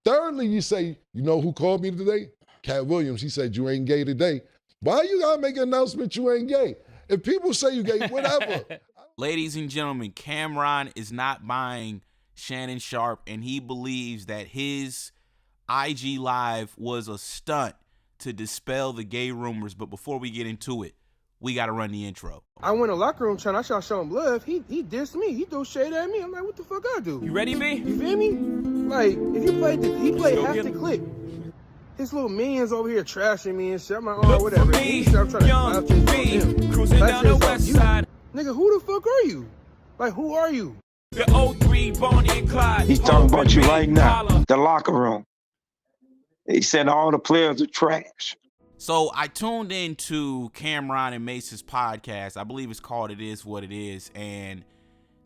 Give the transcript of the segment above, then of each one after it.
Thirdly, you say, you know who called me today? Cat Williams. He said, you ain't gay today. Why you gotta make an announcement you ain't gay? If people say you gay, whatever. Ladies and gentlemen, Cameron is not buying Shannon Sharpe, and he believes that his IG Live was a stunt to dispel the gay rumors. But before we get into it, we got to run the intro. I went in the locker room trying to show him love. He dissed me. He threw shade at me. I'm like, what the fuck I do? You ready, B? You feel me? Like, if you played he played half the clip. His little minions over here trashing me and shit. I'm like, oh, whatever. Me, I'm trying young to B, cruising down the west side. Nigga, who the fuck are you? Like, who are you? The 03 Bonnie and Clyde. He's talking about you right now. The locker room. He said all the players are trash. So I tuned into Cameron and Mace's podcast. I believe it's called It Is What It Is. And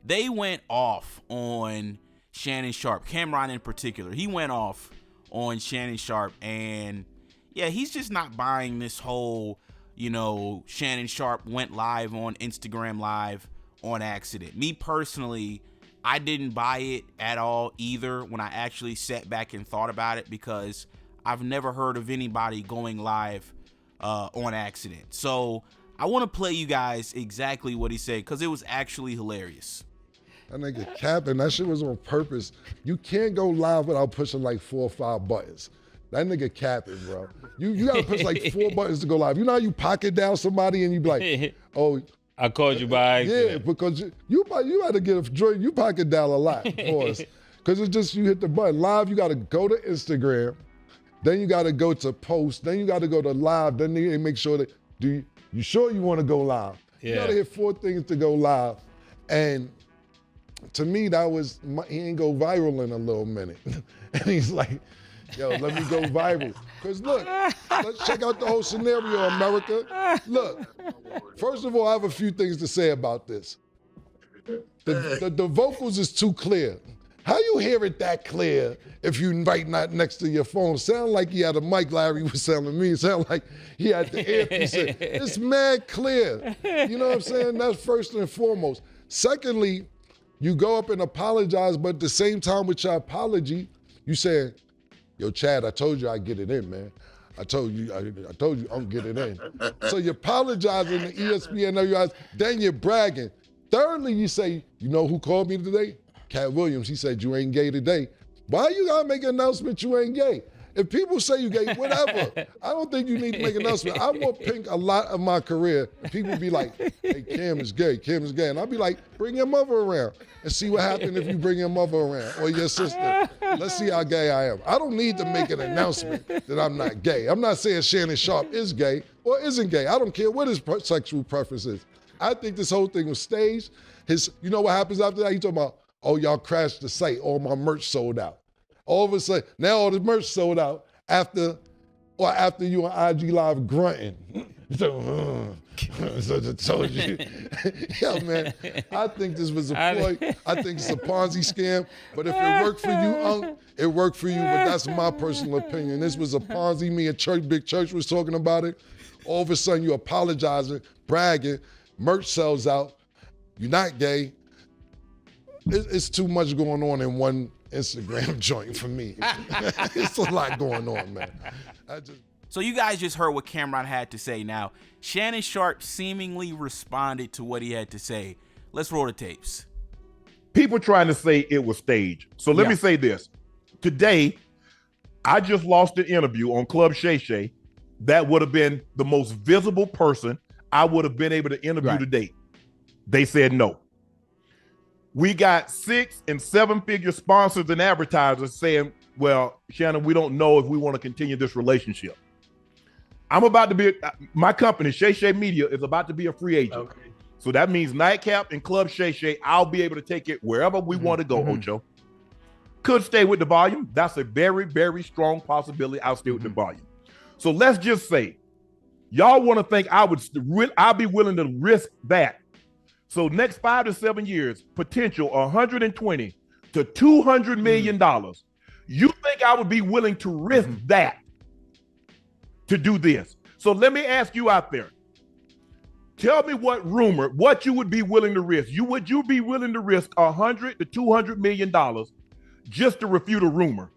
they went off on Shannon Sharpe. Cameron in particular. He went off on Shannon Sharpe. And yeah, he's just not buying this whole, Shannon Sharpe went live on Instagram Live on accident. Me personally, I didn't buy it at all either when I actually sat back and thought about it, because I've never heard of anybody going live on accident. So I want to play you guys exactly what he said, because it was actually hilarious. That nigga capping, that shit was on purpose. You can't go live without pushing like 4 or 5 buttons. That nigga capping, bro. You gotta push like 4 buttons to go live. You know how you pocket down somebody and you be like, oh, I called you by accident. Yeah, because you had to get a joint. You pocket down a lot for us. Because it's just you hit the button. Live, you got to go to Instagram. Then you got to go to post. Then you got to go to live. Then they make sure that, you sure you want to go live? Yeah. You got to hit 4 things to go live. And to me, he ain't go viral in a little minute. And he's like, yo, let me go viral. Because look, let's check out the whole scenario, America. Look, first of all, I have a few things to say about this. The vocals is too clear. How you hear it that clear if you right not next to your phone? Sound like he had a mic, Larry was telling me. Sound like he had the earpiece in. It's mad clear. You know what I'm saying? That's first and foremost. Secondly, you go up and apologize, but at the same time with your apology, you say, yo, Chad, I told you I'd get it in, man. I told you I'm get it in. So you're apologizing to ESPN, everybody, then you're bragging. Thirdly, you say, you know who called me today? Cat Williams. He said, you ain't gay today. Why you gotta make an announcement you ain't gay? If people say you gay, whatever. I don't think you need to make an announcement. I wore pink a lot of my career. And people be like, hey, Cam is gay, Cam is gay. And I'll be like, bring your mother around and see what happens if you bring your mother around or your sister. Let's see how gay I am. I don't need to make an announcement that I'm not gay. I'm not saying Shannon Sharpe is gay or isn't gay. I don't care what his sexual preference is. I think this whole thing was staged. You know what happens after that? He talking about, oh, y'all crashed the site. All my merch sold out. All of a sudden, now all the merch sold out after you on IG Live grunting. So I told you. Yeah, man, I think this was a ploy. I think it's a Ponzi scam. But if it worked for you, Unc, it worked for you. But that's my personal opinion. This was a Ponzi. Me and Big Church was talking about it. All of a sudden, you apologizing, bragging, merch sells out. You're not gay. It's too much going on in one Instagram joint for me. It's a lot going on, man. So you guys just heard what Cameron had to say. Now, Shannon Sharpe seemingly responded to what he had to say. Let's roll the tapes. People trying to say it was staged. So let me say this. Today, I just lost an interview on Club Shay Shay. That would have been the most visible person I would have been able to interview today. They said no. We got 6- and 7-figure sponsors and advertisers saying, well, Shannon, we don't know if we want to continue this relationship. I'm about to be, my company, Shay Shay Media, is about to be a free agent. Okay. So that means Nightcap and Club Shay Shay, I'll be able to take it wherever we want to go, Ocho. Could stay with the volume. That's a very, very strong possibility. I'll stay with the volume. So let's just say, y'all want to think I'll be willing to risk that. So next 5 to 7 years, potential $120 to $200 million. You think I would be willing to risk that to do this? So let me ask you out there. Tell me what you would be willing to risk. Would you be willing to risk $100 to $200 million just to refute a rumor?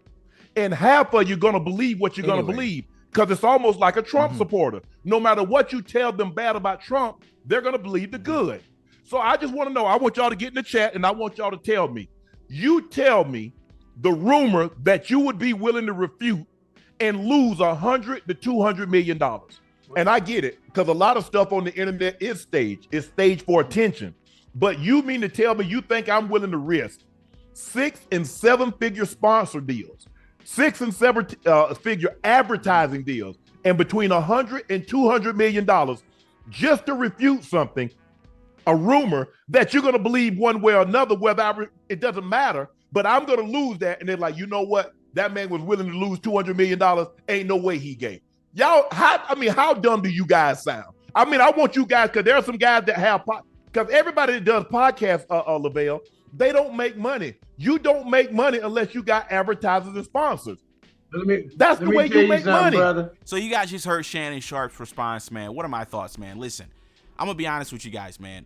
and half of you gonna believe what you're gonna believe, because it's almost like a Trump supporter. No matter what you tell them bad about Trump, they're gonna believe the good. So I just want to know, I want y'all to get in the chat and I want y'all to tell me, you tell me the rumor that you would be willing to refute and lose $100 to $200 million. And I get it, because a lot of stuff on the internet is staged. It's staged for attention. But you mean to tell me you think I'm willing to risk 6 and 7-figure sponsor deals, 6 and 7-figure advertising deals, and between $100 and $200 million just to refute something, a rumor that you're going to believe one way or another, whether it doesn't matter, but I'm going to lose that. And they're like, you know what? That man was willing to lose $200 million. Ain't no way he gave. Y'all, how dumb do you guys sound? I mean, I want you guys, because there are some guys that have, because everybody that does podcasts, LaVelle, they don't make money. You don't make money unless you got advertisers and sponsors. That's the way you make money. Brother. So you guys just heard Shannon Sharpe's response, man. What are my thoughts, man? Listen, I'm gonna be honest with you guys, man.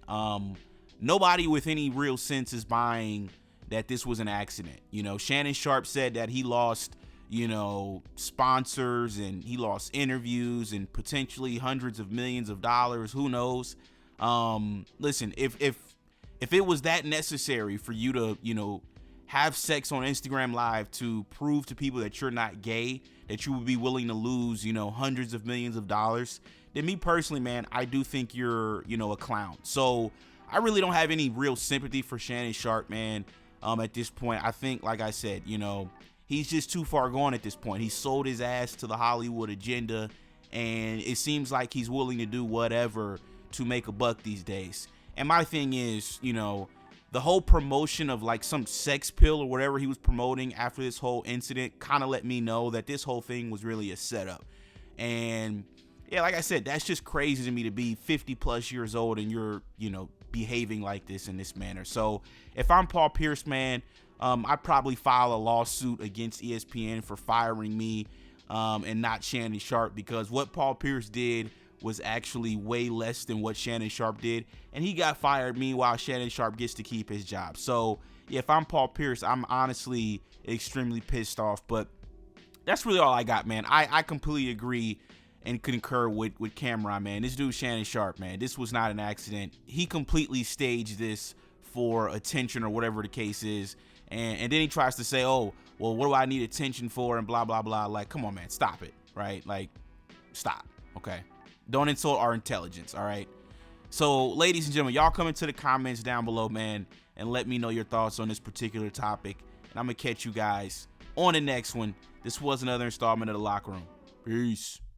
Nobody with any real sense is buying that this was an accident. You know, Shannon Sharpe said that he lost, you know, sponsors and he lost interviews and potentially hundreds of millions of dollars. Who knows? Listen, if it was that necessary for you to, you know, have sex on Instagram Live to prove to people that you're not gay, that you would be willing to lose, you know, hundreds of millions of dollars, then me personally, man, I do think you're, you know, a clown. So I really don't have any real sympathy for Shannon Sharpe, man. At this point, I think, like I said, you know, he's just too far gone at this point. He sold his ass to the Hollywood agenda, and it seems like he's willing to do whatever to make a buck these days. And my thing is, you know, the whole promotion of like some sex pill or whatever he was promoting after this whole incident kind of let me know that this whole thing was really a setup. And yeah, like I said, that's just crazy to me to be 50 plus years old and you're, you know, behaving like this in this manner. So if I'm Paul Pierce, man, I'd probably file a lawsuit against ESPN for firing me and not Shannon Sharpe, because what Paul Pierce did was actually way less than what Shannon Sharpe did, and he got fired. Meanwhile, Shannon Sharpe gets to keep his job. So yeah, if I'm Paul Pierce, I'm honestly extremely pissed off. But that's really all I got, man. I completely agree and concur with Cameron, man. This dude Shannon Sharpe, man, this was not an accident. He completely staged this for attention or whatever the case is, and then he tries to say, oh, well, what do I need attention for, and blah blah blah. Like, come on, man, stop it, right? Like, stop, okay? Don't insult our intelligence, all right? So, ladies and gentlemen, y'all come into the comments down below, man, and let me know your thoughts on this particular topic. And I'm going to catch you guys on the next one. This was another installment of The Locker Room. Peace.